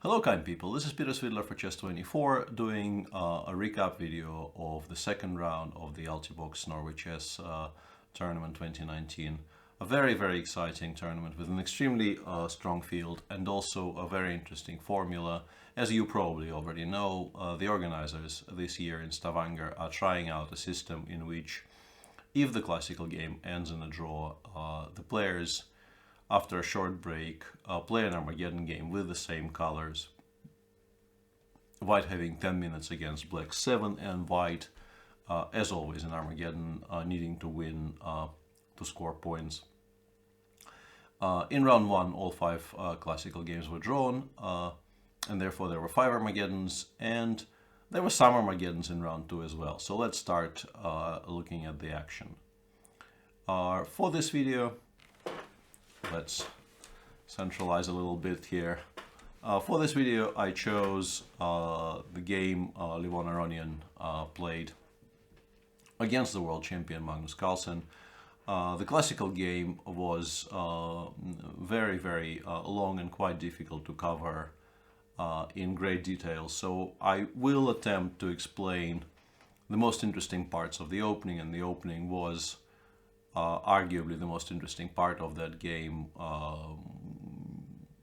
Hello kind people, this is Svidler for Chess24 doing a recap video of the second round of the Altibox Norway Chess Tournament 2019. A very exciting tournament with an extremely strong field and also a very interesting formula. As you probably already know, the organizers this year in Stavanger are trying out a system in which if the classical game ends in a draw, the players after a short break, play an Armageddon game with the same colors. White having 10 minutes against black 7, and white, as always in Armageddon, needing to win to score points. In round 1, all 5 classical games were drawn, and therefore there were 5 Armageddons, and there were some Armageddons in round 2 as well. So let's start looking at the action. For this video, let's centralize a little bit here. For this video I chose the game Levon Aronian played against the world champion Magnus Carlsen. The classical game was very long and quite difficult to cover in great detail, so I will attempt to explain the most interesting parts of the opening, and the opening was arguably the most interesting part of that game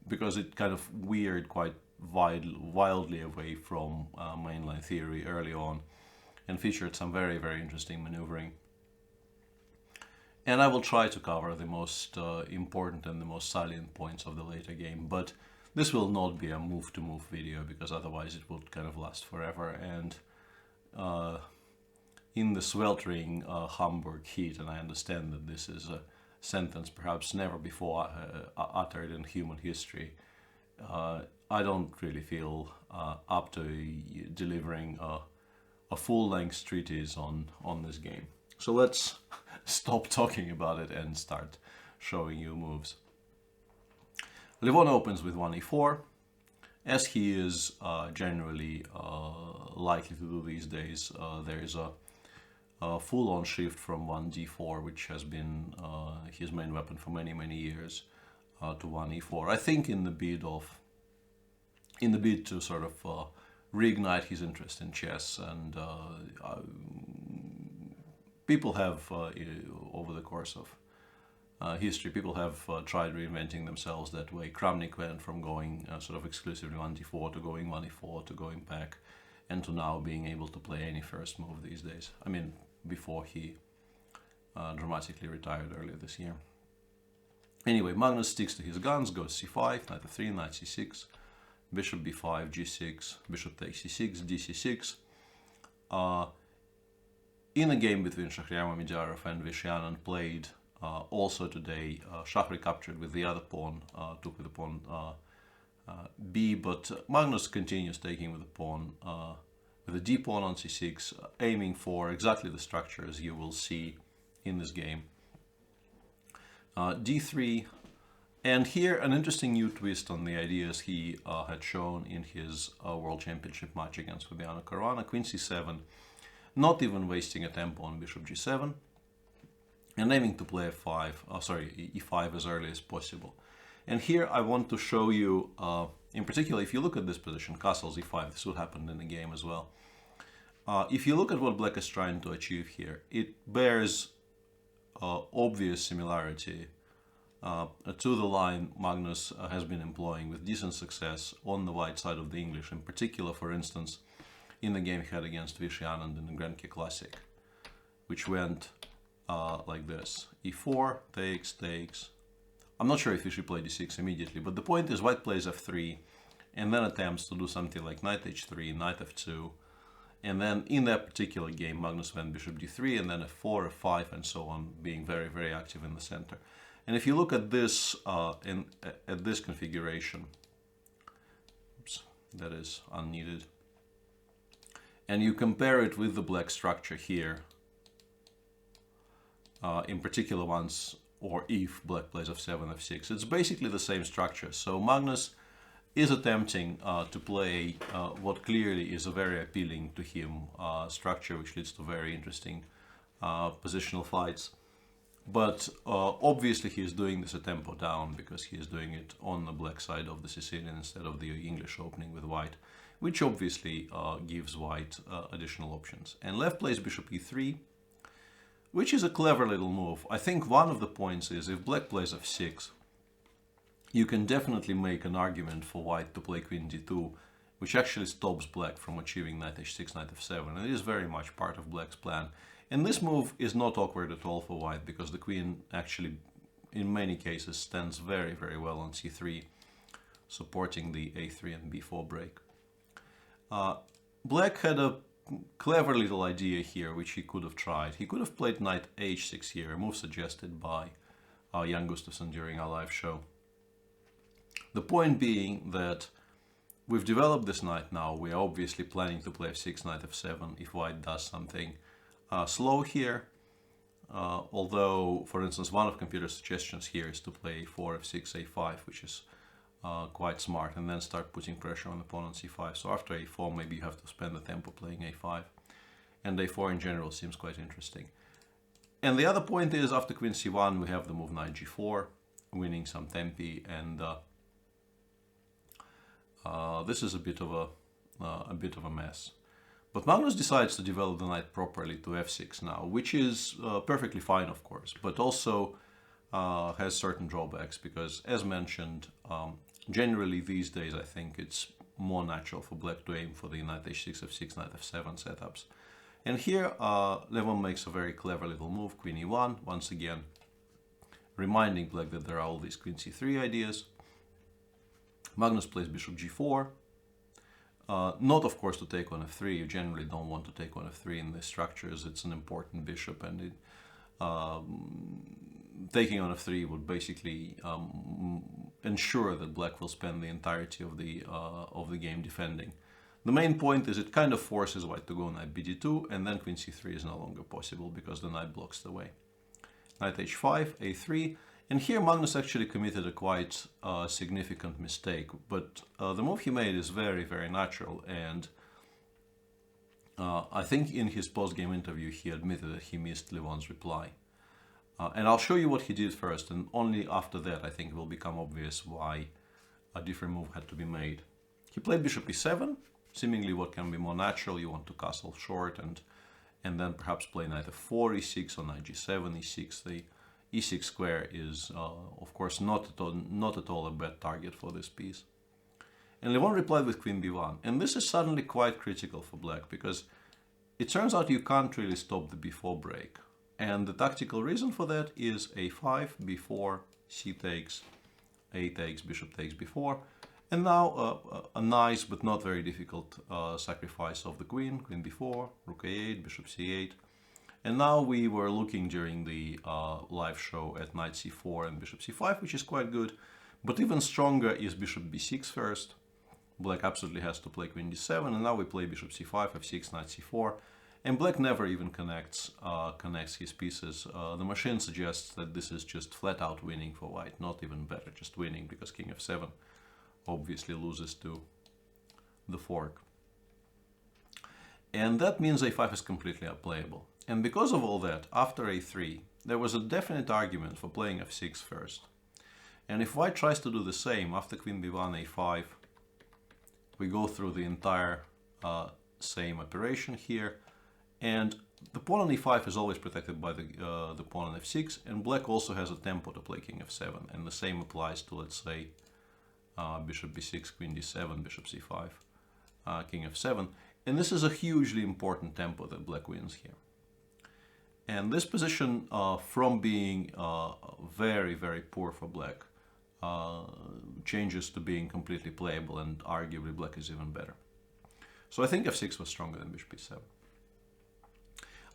because it kind of veered quite wildly away from mainline theory early on and featured some very interesting maneuvering. And I will try to cover the most important and the most salient points of the later game, but this will not be a move-to-move video because otherwise it would kind of last forever, and in the sweltering Hamburg heat, and I understand that this is a sentence perhaps never before uttered in human history, I don't really feel up to delivering a full-length treatise on this game. So let's stop talking about it and start showing you moves. Levon opens with 1e4, as he is generally likely to do these days. There is a full-on shift from 1d4, which has been his main weapon for many years, to 1e4. I think in the bid to sort of reignite his interest in chess, and people have over the course of history, people have tried reinventing themselves that way. Kramnik went from going sort of exclusively 1d4 to going 1e4 to going back, and to now being able to play any first move these days. I mean, before he dramatically retired earlier this year. Anyway, Magnus sticks to his guns, goes c5, knight f3, knight c6, bishop b5, g6, bishop takes c6, d c6. In a game between Shahriar Mamedjarov and Vishianen played also today, Shahri captured with the other pawn, took with the pawn b, but Magnus continues taking with the pawn, with a d pawn on c6, aiming for exactly the structures you will see in this game. d3, and here an interesting new twist on the ideas he had shown in his World Championship match against Fabiano Caruana. Queen c7, not even wasting a tempo on bishop g7, and aiming to play e5 as early as possible. And here I want to show you, in particular, if you look at this position, castles e5, this would happen in the game as well. If you look at what black is trying to achieve here, it bears obvious similarity to the line Magnus has been employing with decent success on the white side of the English, in particular, for instance, in the game he had against Vishianen in the Grand K Classic, which went like this: e4, takes. I'm not sure if he should play d6 immediately, but the point is white plays f3 and then attempts to do something like knight h3, knight f2, and then in that particular game Magnus went bishop d3 and then f4, f5, and so on, being very active in the center. And if you look at this at this configuration, oops, that is unneeded, and you compare it with the black structure here, in particular once or if black plays f7, f6, it's basically the same structure. So Magnus is attempting to play what clearly is a very appealing to him structure, which leads to very interesting positional fights. But obviously he is doing this a tempo down because he is doing it on the black side of the Sicilian instead of the English opening with white, which obviously gives white additional options. And left plays bishop e3, which is a clever little move. I think one of the points is if black plays f6, you can definitely make an argument for white to play queen d2, which actually stops black from achieving knight h6, knight f7. And it is very much part of black's plan. And this move is not awkward at all for white because the queen actually, in many cases, stands very, very well on c3, supporting the a3 and b4 break. Black had a clever little idea here, which he could have tried. He could have played knight h6 here, a move suggested by Jan Gustafsson during our live show. The point being that we've developed this knight now. We are obviously planning to play f6, knight f7 if white does something slow here. Although, for instance, one of computer's suggestions here is to play a4, f6, a5, which is quite smart, and then start putting pressure on opponent c5. So after a4, maybe you have to spend the tempo playing a5. And a4 in general seems quite interesting. And the other point is, after queen c1, we have the move knight g4, winning some tempi, and this is a bit of a mess. But Magnus decides to develop the knight properly to f6 now, which is perfectly fine, of course, but also has certain drawbacks because, as mentioned, generally these days I think it's more natural for black to aim for the knight h6, f6, knight f7 setups. And here Levon makes a very clever little move, queen e1, once again reminding black that there are all these queen c3 ideas. Magnus plays bishop g4. Not, of course, to take on f3. You generally don't want to take on f3 in these structures. It's an important bishop, and taking on f3 would basically ensure that black will spend the entirety of the game defending. The main point is it kind of forces white to go knight bd2, and then queen c3 is no longer possible because the knight blocks the way. Knight h5, a3. And here Magnus actually committed a quite significant mistake, but the move he made is very, very natural, and I think in his post-game interview he admitted that he missed Levon's reply. And I'll show you what he did first, and only after that I think it will become obvious why a different move had to be made. He played bishop e7, seemingly what can be more natural. You want to castle short and then perhaps play knight f4, e6, or knight g7, e6. The e6 square is, of course, not at all a bad target for this piece. And Levon replied with queen b1. And this is suddenly quite critical for black, because it turns out you can't really stop the b4 break. And the tactical reason for that is a5, b4, c takes, a takes, bishop takes b4. And now a nice but not very difficult sacrifice of the queen, queen b4, rook a8, bishop c8. And now we were looking during the live show at knight c4 and bishop c5, which is quite good. But even stronger is bishop b6 first. Black absolutely has to play queen d7, and now we play bishop c5, f6, knight c4. And black never even connects his pieces. The machine suggests that this is just flat out winning for white, not even better, just winning, because king f7 obviously loses to the fork. And that means a5 is completely unplayable. And because of all that, after a3, there was a definite argument for playing f6 first. And if white tries to do the same, after queen b1, a5, we go through the entire same operation here. And the pawn on e5 is always protected by the pawn on f6, and black also has a tempo to play king f7. And the same applies to, let's say, bishop b6, queen d7, bishop c5, king f7. And this is a hugely important tempo that black wins here. And this position, from being very, very poor for black, changes to being completely playable, and arguably black is even better. So I think f6 was stronger than bishop b7.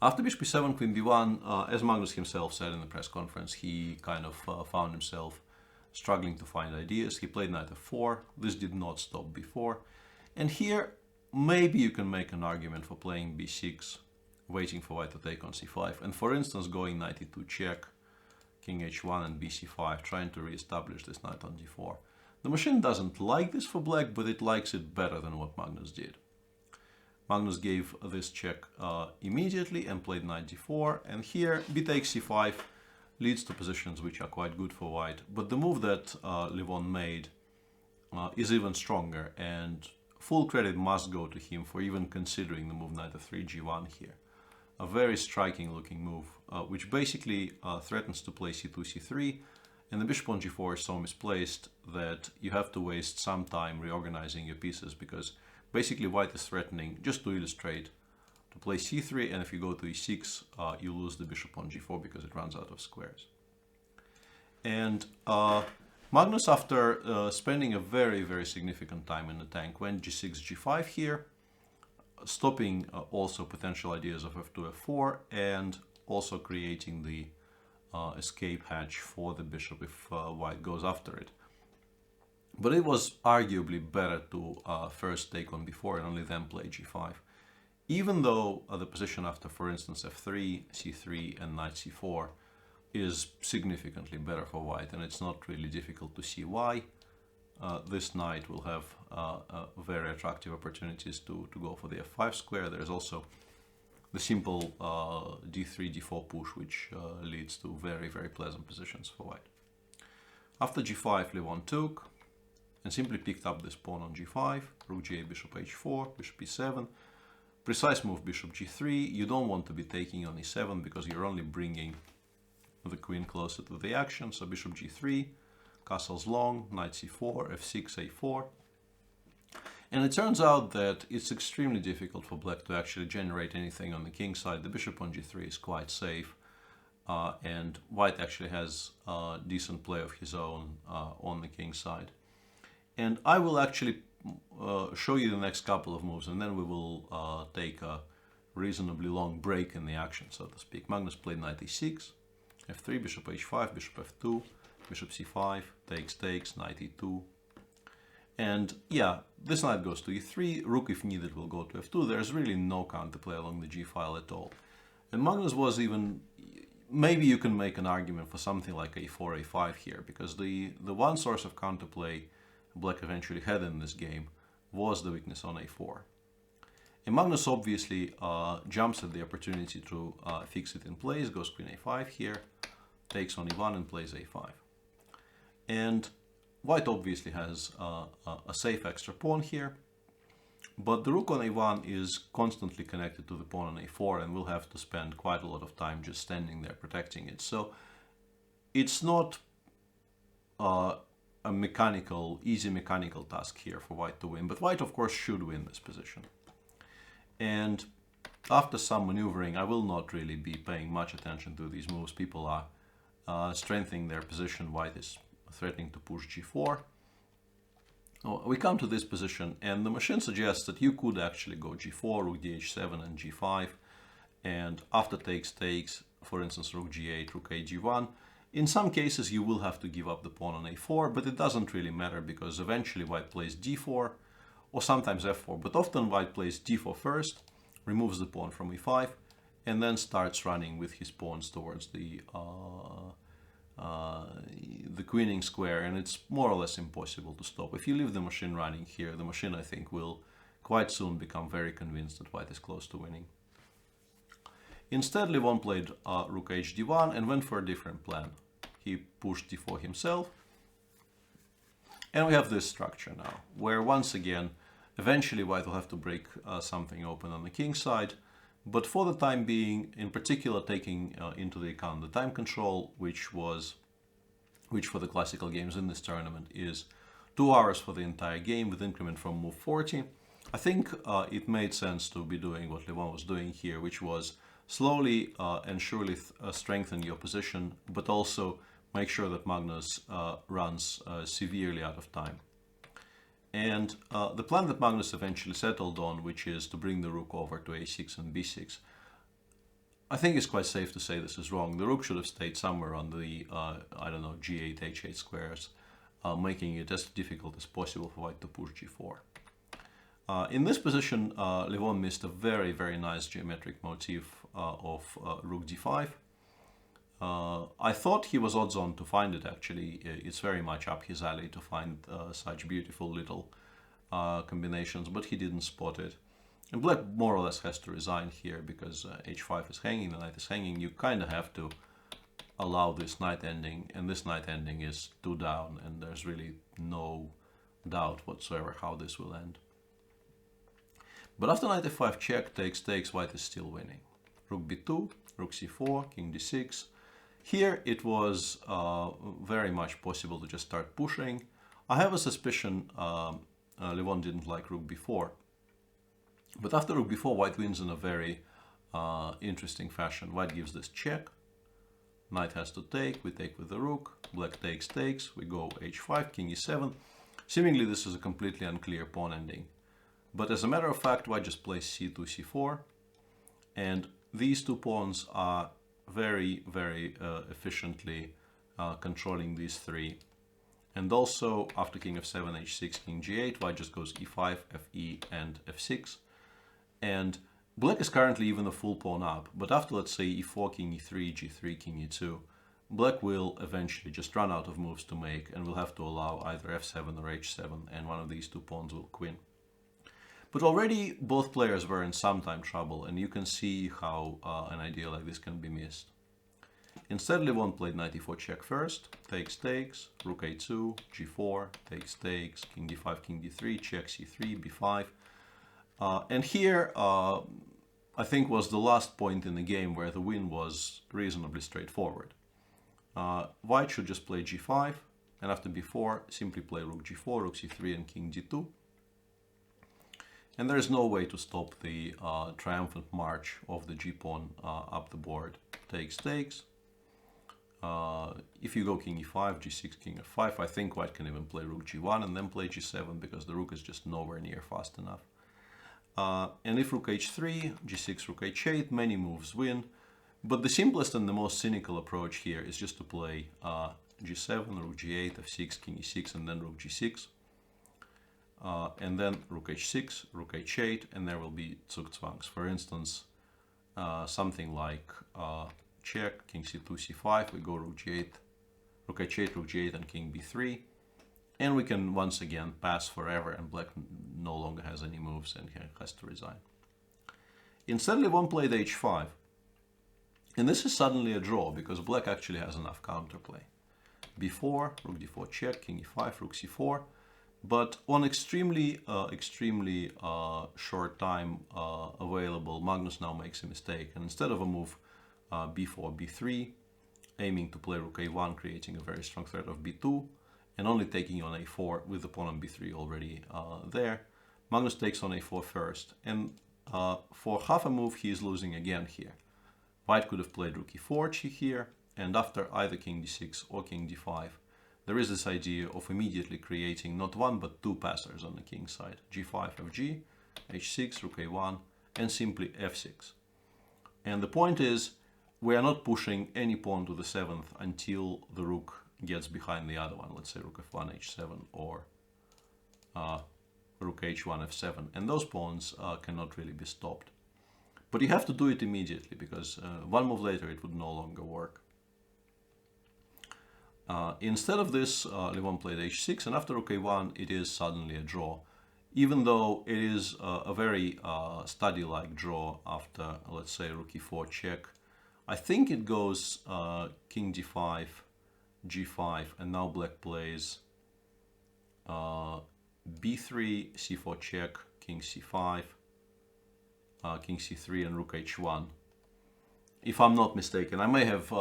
After bishop b7, queen b1, as Magnus himself said in the press conference, he kind of found himself struggling to find ideas. He played knight f4. This did not stop b4. And here, maybe you can make an argument for playing b6, waiting for white to take on c5, and for instance going knight e2 check, king h1 and bc5, trying to re-establish this knight on d4. The machine doesn't like this for black, but it likes it better than what Magnus did. Magnus gave this check immediately and played knight d4, and here b takes c5 leads to positions which are quite good for white. But the move that Levon made is even stronger, and full credit must go to him for even considering the move knight f3 g1 here. A very striking looking move, which basically threatens to play c2, c3, and the bishop on g4 is so misplaced that you have to waste some time reorganizing your pieces, because basically white is threatening, just to illustrate, to play c3, and if you go to e6, you lose the bishop on g4 because it runs out of squares. And Magnus, after spending a very, very significant time in the tank, went g6, g5 here, stopping also potential ideas of f2, f4, and also creating the escape hatch for the bishop if white goes after it. But it was arguably better to first take on b4 and only then play g5. Even though the position after, for instance, f3, c3, and knight c4 is significantly better for white, and it's not really difficult to see why. This knight will have very attractive opportunities to go for the f5 square. There's also the simple d3, d4 push, which leads to very, very pleasant positions for white. After g5, Levon took and simply picked up this pawn on g5, rook g8, bishop h4, bishop e7. Precise move, bishop g3. You don't want to be taking on e7 because you're only bringing the queen closer to the action. So bishop g3, castles long, knight c4, f6, a4. And it turns out that it's extremely difficult for black to actually generate anything on the king side. The bishop on g3 is quite safe, and white actually has decent play of his own on the king side. And I will actually show you the next couple of moves, and then we will take a reasonably long break in the action, so to speak. Magnus played knight e6, f3, bishop h5, bishop f2, bishop c5, takes, knight e2. And yeah, this knight goes to e3, rook if needed will go to f2. There's really no counterplay along the g file at all. And Magnus was even, maybe you can make an argument for something like a4, a5 here, because the one source of counterplay black eventually had in this game was the weakness on a4. And Magnus obviously jumps at the opportunity to fix it in place, goes queen a5 here, takes on e1 and plays a5. And white obviously has a safe extra pawn here, but the rook on a1 is constantly connected to the pawn on a4 and will have to spend quite a lot of time just standing there protecting it. So it's not a easy mechanical task here for white to win, but white of course should win this position. And after some maneuvering, I will not really be paying much attention to these moves. People are strengthening their position. White is threatening to push g4. We come to this position, and the machine suggests that you could actually go g4, rook dh7 and g5, and after takes, for instance, rook g8, rook a g1. In some cases you will have to give up the pawn on a4, but it doesn't really matter because eventually white plays d4 or sometimes f4, but often white plays d4 first, removes the pawn from e5, and then starts running with his pawns towards the queening square, and it's more or less impossible to stop. If you leave the machine running here, the machine, I think, will quite soon become very convinced that white is close to winning. Instead, Levon played rook hd1 and went for a different plan. He pushed d4 himself, and we have this structure now, where once again, eventually white will have to break something open on the king side, but for the time being, in particular taking into the account the time control, which for the classical games in this tournament is 2 hours for the entire game with increment from move 40, I think it made sense to be doing what Levon was doing here, which was slowly and surely strengthen your position, but also make sure that Magnus runs severely out of time. And the plan that Magnus eventually settled on, which is to bring the rook over to a6 and b6, I think it's quite safe to say this is wrong. The rook should have stayed somewhere on the, I don't know, g8, h8 squares, making it as difficult as possible for white to push g4. In this position, Levon missed a very, very nice geometric motif of rook d5. I thought he was odds on to find it, actually. It's very much up his alley to find such beautiful little combinations, but he didn't spot it. And black more or less has to resign here because h5 is hanging, the knight is hanging. You kind of have to allow this knight ending, and this knight ending is 2 down, and there's really no doubt whatsoever how this will end. But after knight f5 check takes, white is still winning. Rook b2, rook c4, king d6. Here it was very much possible to just start pushing. I have a suspicion Levon didn't like rook b4. But after rook b4, white wins in a very interesting fashion. White gives this check. Knight has to take. We take with the rook. Black takes. We go h5, king e7. Seemingly this is a completely unclear pawn ending. But as a matter of fact, white just plays c2, c4. And these two pawns are very, very efficiently controlling these three. And also, after king f7, h6, king g8, white just goes e5, fe, and f6. And black is currently even a full pawn up. But after, let's say, e4, king e3, g3, king e2, black will eventually just run out of moves to make and will have to allow either f7 or h7, and one of these two pawns will queen. But already both players were in some time trouble, and you can see how an idea like this can be missed. Instead, Levon played knight e4 check first, takes, rook a2, g4, takes, king d5, king d3, check c3, b5. And here, I think, was the last point in the game where the win was reasonably straightforward. White should just play g5, and after b4, simply play rook g4, rook c3, and king d2. And there is no way to stop the triumphant march of the g-pawn up the board. Takes. If you go king e5, g6, king f5, I think white can even play rook g1 and then play g7 because the rook is just nowhere near fast enough. And if rook h3, g6, rook h8, many moves win. But the simplest and the most cynical approach here is just to play g7, rook g8, f6, king e6, and then rook g6. And then rook h6, rook h8, and there will be zugzwangs. For instance, something like check, king c2, c5, we go rook g8, rook h8, rook g8, and king b3. And we can once again pass forever, and black no longer has any moves and he has to resign. Instead, Levon played h5. And this is suddenly a draw because black actually has enough counterplay. b4, rook d4 check, king e5, rook c4. But on extremely short time available, Magnus now makes a mistake. And instead of a move b4, b3, aiming to play rook a1, creating a very strong threat of b2, and only taking on a4 with the pawn on b3 already there, Magnus takes on a4 first. And for half a move, he is losing again here. White could have played rook e4 here, and after either king d6 or king d5, there is this idea of immediately creating not one but two passers on the king side. g5, fg, h6, rook a1, and simply f6. And the point is, we are not pushing any pawn to the 7th until the rook gets behind the other one. Let's say rook f1, h7, or rook h1, f7. And those pawns cannot really be stopped. But you have to do it immediately, because one move later it would no longer work. Instead of this, Levon played h6, and after rook a1, it is suddenly a draw. Even though it is a very study-like draw after, let's say, rook e4 check. I think it goes king d5, g5, and now black plays b3, c4 check, king c5, king c3, and rook h1. If I'm not mistaken, I may have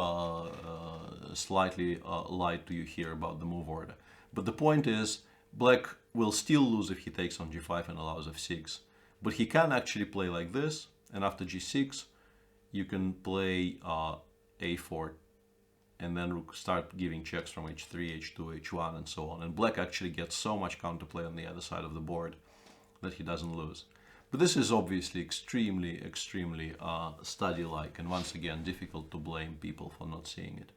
slightly lied to you here about the move order. But the point is, black will still lose if he takes on g5 and allows f6. But he can actually play like this, and after g6, you can play a4, and then start giving checks from h3, h2, h1, and so on. And black actually gets so much counterplay on the other side of the board that he doesn't lose. But this is obviously extremely study-like, and once again, difficult to blame people for not seeing it.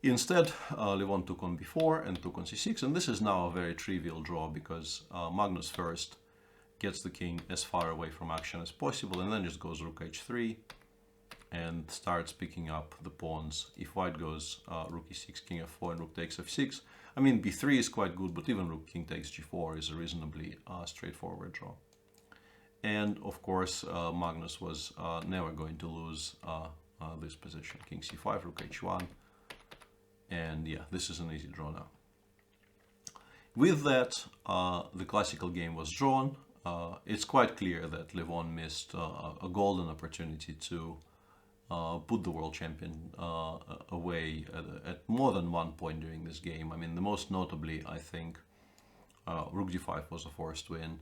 Instead, Levon took on b4 and took on c6, and this is now a very trivial draw because Magnus first gets the king as far away from action as possible, and then just goes rook h3 and starts picking up the pawns. If white goes rook e6, king f4, and rook takes f6, I mean, b3 is quite good, but even rook king takes g4 is a reasonably straightforward draw. And of course, Magnus was never going to lose this position. King c5, rook h1, and yeah, this is an easy draw now. With that, the classical game was drawn. It's quite clear that Levon missed a golden opportunity to put the world champion away at more than one point during this game. I mean, the most notably, I think, rook d5 was a forced win,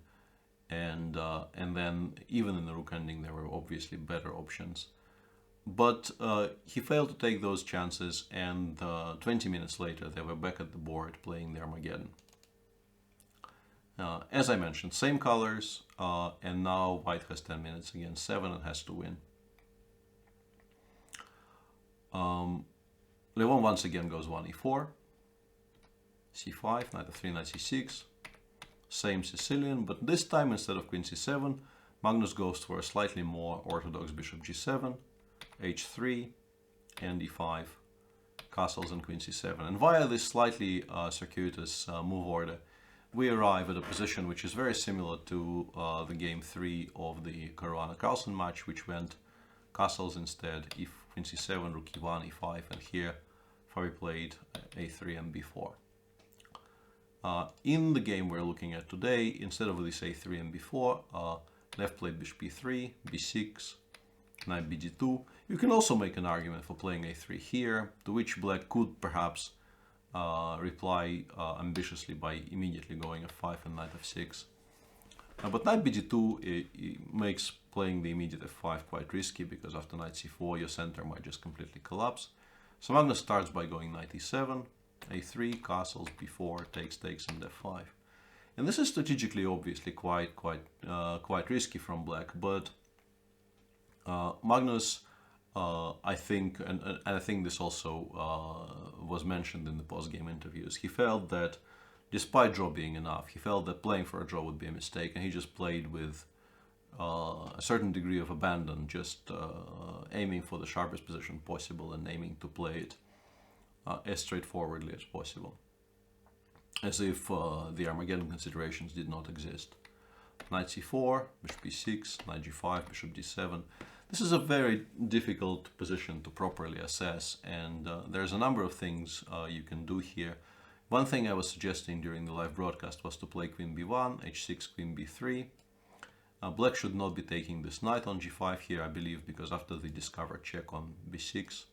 and then even in the rook ending there were obviously better options. But he failed to take those chances, and 20 minutes later they were back at the board playing the Armageddon. As I mentioned, same colors, and now white has 10 minutes against 7 and has to win. Levon once again goes 1e4, c5, knight f3, knight c6, same Sicilian, but this time instead of queen c7, Magnus goes for a slightly more orthodox bishop g7, h3, and e5, castles and queen c7. And via this slightly circuitous move order, we arrive at a position which is very similar to the game 3 of the Caruana-Carlsen match, which went castles instead, if queen c7, rook e1, e5, and here Fabi played a3 and b4. In the game we're looking at today, instead of this a3 and b4, left played bishop e3, b6, knight bd2. You can also make an argument for playing a3 here, to which black could perhaps reply ambitiously by immediately going f5 and knight f6. But knight bd2 it makes playing the immediate f5 quite risky, because after knight c4 your center might just completely collapse. So Magnus starts by going knight e7, a3, castles, b4, takes, and f5. And this is strategically obviously quite risky from black, but Magnus, I think, and I think this also was mentioned in the post-game interviews, he felt that despite draw being enough, he felt that playing for a draw would be a mistake, and he just played with a certain degree of abandon, just aiming for the sharpest position possible and aiming to play it as straightforwardly as possible, as if the Armageddon considerations did not exist. Knight c4, bishop e6, knight g5, bishop d7. This is a very difficult position to properly assess, and there's a number of things you can do here. One thing I was suggesting during the live broadcast was to play queen b1, h6, queen b3. Black should not be taking this knight on g5 here, I believe, because after the discovered check on b6,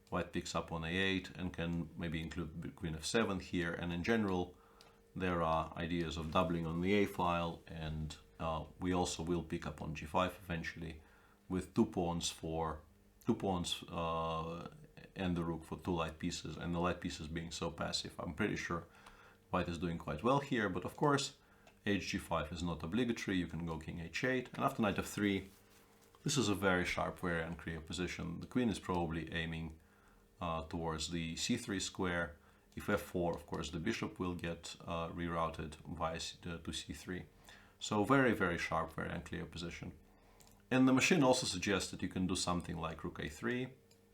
white picks up on a8 and can maybe include queen f7 here. And in general, there are ideas of doubling on the a file, and we also will pick up on g5 eventually, with two pawns and the rook for two light pieces, and the light pieces being so passive. I'm pretty sure white is doing quite well here, but of course hg5 is not obligatory. You can go king h8, and after knight f3, this is a very sharp, very unclear position. The queen is probably aiming towards the c3 square. If f4, of course, the bishop will get rerouted via to c3. So very sharp, very unclear position. And the machine also suggests that you can do something like rook a3,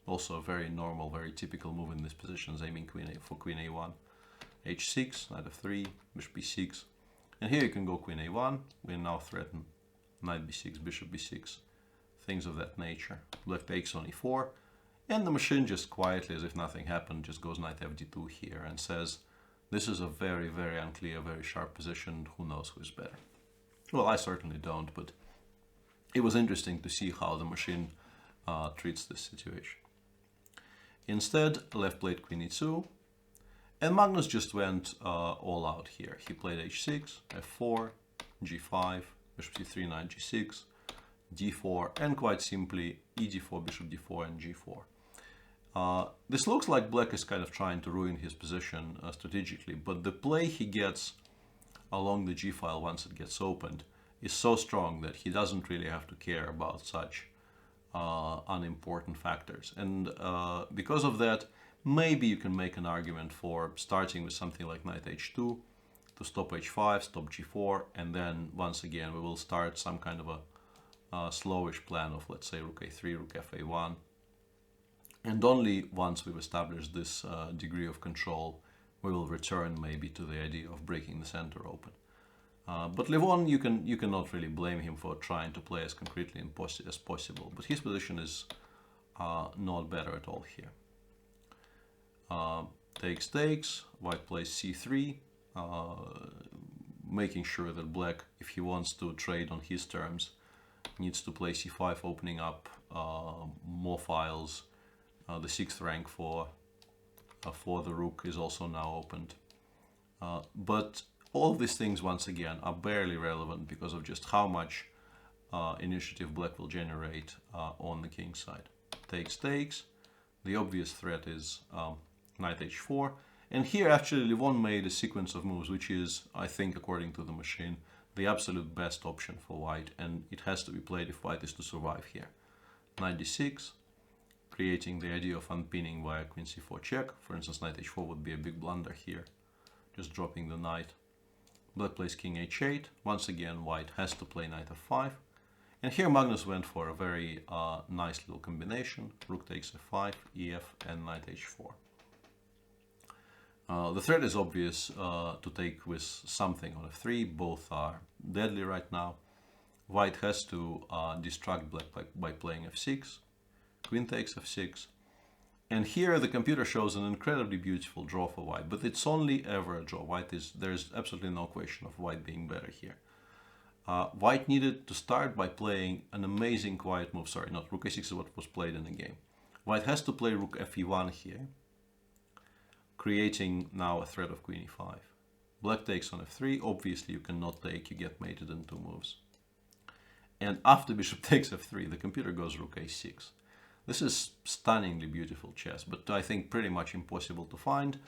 also a very normal, very typical move in these positions, aiming for queen a1, h6, knight f3, bishop b6, and here you can go queen a1. We now threaten knight b6, bishop b6, things of that nature. Black takes on e4, and the machine just quietly, as if nothing happened, just goes knight fd2 here and says, this is a very unclear, very sharp position, who knows who is better. Well, I certainly don't, but it was interesting to see how the machine treats this situation. Instead, left played queen e2, and Magnus just went all out here. He played h6, f4, g5, bishop c3, knight g6, d4, and quite simply e4, bishop d4, and g4. This looks like black is kind of trying to ruin his position strategically, but the play he gets along the g file once it gets opened is so strong that he doesn't really have to care about such unimportant factors. And because of that, maybe you can make an argument for starting with something like knight h2 to stop h5, stop g4, and then once again we will start some kind of a slowish plan of, let's say, rook a3, rook fa1. And only once we've established this degree of control, we will return maybe to the idea of breaking the center open. But Levon, you cannot really blame him for trying to play as concretely as possible. But his position is not better at all here. Takes, white plays c3, making sure that black, if he wants to trade on his terms, needs to play c5, opening up more files. The 6th rank for the rook is also now opened. But all of these things, once again, are barely relevant because of just how much initiative black will generate on the king side. Takes. The obvious threat is knight h4. And here actually Levon made a sequence of moves, which is, I think, according to the machine, the absolute best option for white. And it has to be played if white is to survive here. Knight d6, creating the idea of unpinning via queen c4 check. For instance, knight h4 would be a big blunder here, just dropping the knight. Black plays king h8. Once again, white has to play knight f5. And here Magnus went for a very nice little combination. Rook takes f5, ef, and knight h4. The threat is obvious to take with something on f3. Both are deadly right now. White has to distract black by playing f6. Queen takes f6. And here the computer shows an incredibly beautiful draw for white, but it's only ever a draw. There's absolutely no question of white being better here. White needed to start by playing an amazing quiet move. Sorry, not rook a6 is what was played in the game. White has to play rook fe1 here, creating now a threat of queen e5. Black takes on f3. Obviously you cannot take, you get mated in 2 moves. And after bishop takes f3, the computer goes rook a6. This is stunningly beautiful chess, but I think pretty much impossible to find.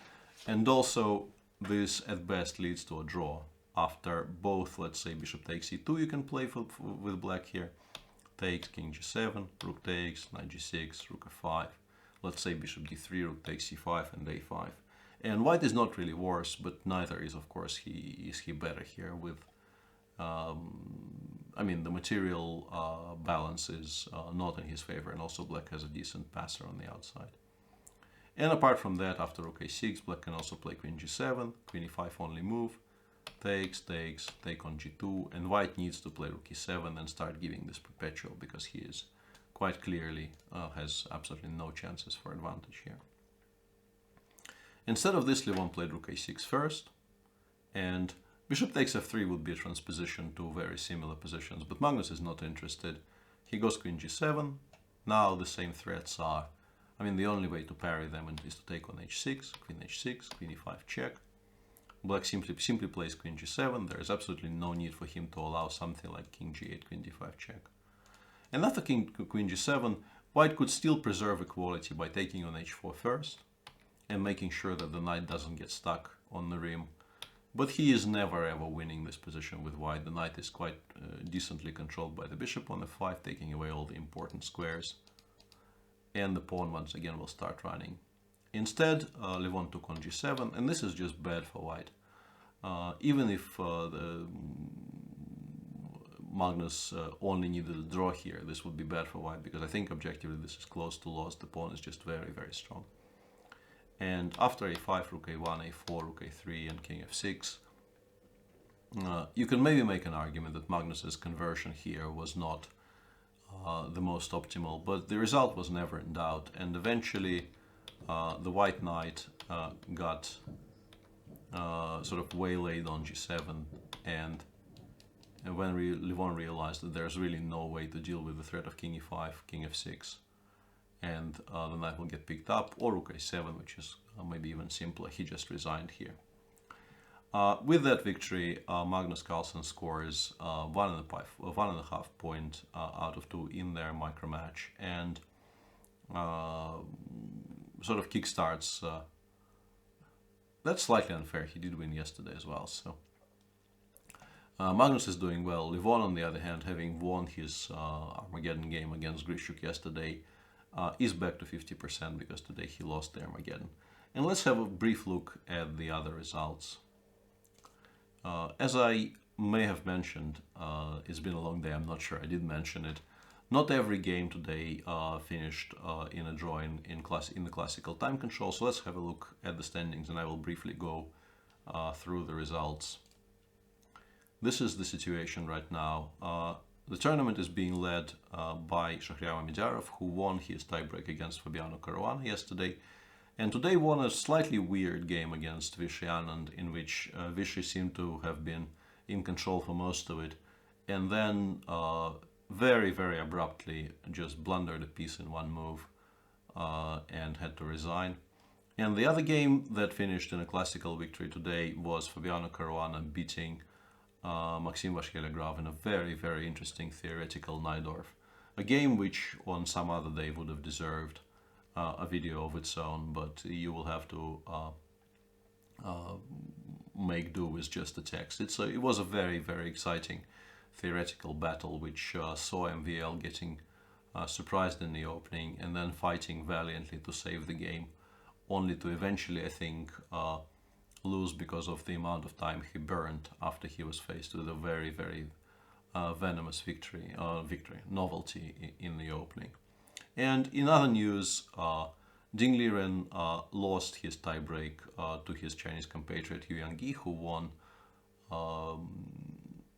And also this at best leads to a draw. After both, let's say bishop takes e2, you can play with black here. Takes, king g7, rook takes, knight g6, rook f5. Let's say bishop d3, rook takes c5 and a5. And white is not really worse, but neither is, of course, he better here with, I mean, the material balance is not in his favor, and also black has a decent passer on the outside. And apart from that, after rook a6, black can also play queen g7, queen e5 only move. Takes, take on g2, and white needs to play rook e7 and start giving this perpetual, because he is quite clearly has absolutely no chances for advantage here. Instead of this, Levon played rook a6 first, and bishop takes f3 would be a transposition to very similar positions, but Magnus is not interested. He goes queen g7. Now the same threats are, I mean, the only way to parry them is to take on h6, queen e5 check. Black simply plays queen g7. There is absolutely no need for him to allow something like king g8, queen d5 check. And after queen g7, white could still preserve equality by taking on h4 first and making sure that the knight doesn't get stuck on the rim. But he is never ever winning this position with white. The knight is quite decently controlled by the bishop on f5, taking away all the important squares. And the pawn once again will start running. Instead, Levon took on g7, and this is just bad for white. Even if Magnus only needed a draw here, this would be bad for white, because I think objectively this is close to loss. The pawn is just very, very strong. And after a5, rook a1, a4, rook a3, and king f6, you can maybe make an argument that Magnus's conversion here was not the most optimal, but the result was never in doubt, and eventually the white knight got sort of waylaid on g7, and when Levon realized that there's really no way to deal with the threat of king e5, king f6, and the knight will get picked up, or rook a7, which is maybe even simpler, he just resigned here. With that victory, Magnus Carlsen scores 1.5 point out of 2 in their micro match, and sort of kickstarts. That's slightly unfair. He did win yesterday as well. So Magnus is doing well. Levon, on the other hand, having won his Armageddon game against Grishuk yesterday, is back to 50% because today he lost the Armageddon. And let's have a brief look at the other results. As I may have mentioned, it's been a long day. I'm not sure I did mention it. Not every game today finished in a draw in the classical time control, so let's have a look at the standings, and I will briefly go through the results. This is the situation right now. The tournament is being led by Shahriar Mamedov, who won his tiebreak against Fabiano Caruana yesterday, and today won a slightly weird game against Vishy Anand, in which Vishy seemed to have been in control for most of it, and then very, very abruptly just blundered a piece in one move and had to resign. And the other game that finished in a classical victory today was Fabiano Caruana beating Maxim Vashkelegrov in a very, very interesting theoretical Najdorf. A game which on some other day would have deserved a video of its own, but you will have to make do with just the text. It was a very, very exciting theoretical battle which saw MVL getting surprised in the opening and then fighting valiantly to save the game, only to eventually, I think, lose because of the amount of time he burned after he was faced with a very, very venomous novelty in the opening. And in other news, Ding Liren lost his tiebreak to his Chinese compatriot Yu Yangyi, who won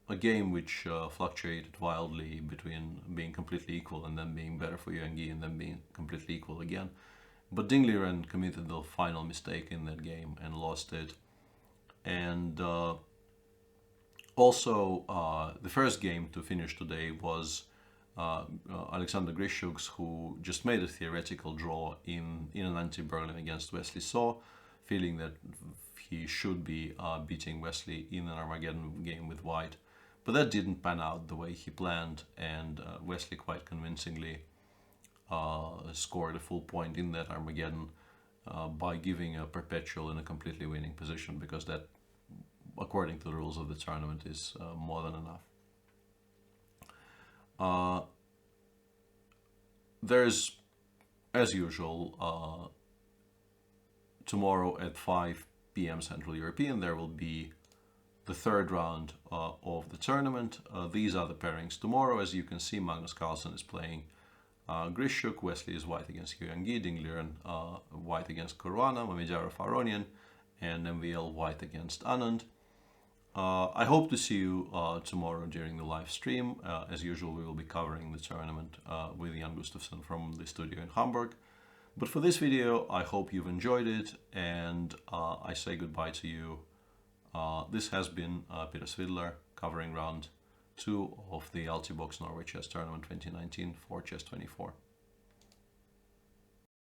a game which fluctuated wildly between being completely equal and then being better for Yu Yangyi and then being completely equal again. But Ding Liren committed the final mistake in that game and lost it. And also, the first game to finish today was Alexander Grishuk's, who just made a theoretical draw in an anti-Berlin against Wesley So, feeling that he should be beating Wesley in an Armageddon game with white. But that didn't pan out the way he planned, and Wesley quite convincingly scored a full point in that Armageddon by giving a perpetual in a completely winning position, because that, according to the rules of the tournament, is more than enough. There's, as usual, tomorrow at 5 p.m. Central European, there will be the third round of the tournament. These are the pairings tomorrow. As you can see, Magnus Carlsen is playing Grishuk, Wesley is white against Yu Yangyi, Ding Liren white against Caruana, Mamedov Aronian, and MVL white against Anand. I hope to see you tomorrow during the live stream. As usual, we will be covering the tournament with Jan Gustafsson from the studio in Hamburg. But for this video, I hope you've enjoyed it, and I say goodbye to you. This has been Peter Svidler covering round 2 of the Altibox Norway Chess Tournament 2019 for Chess24.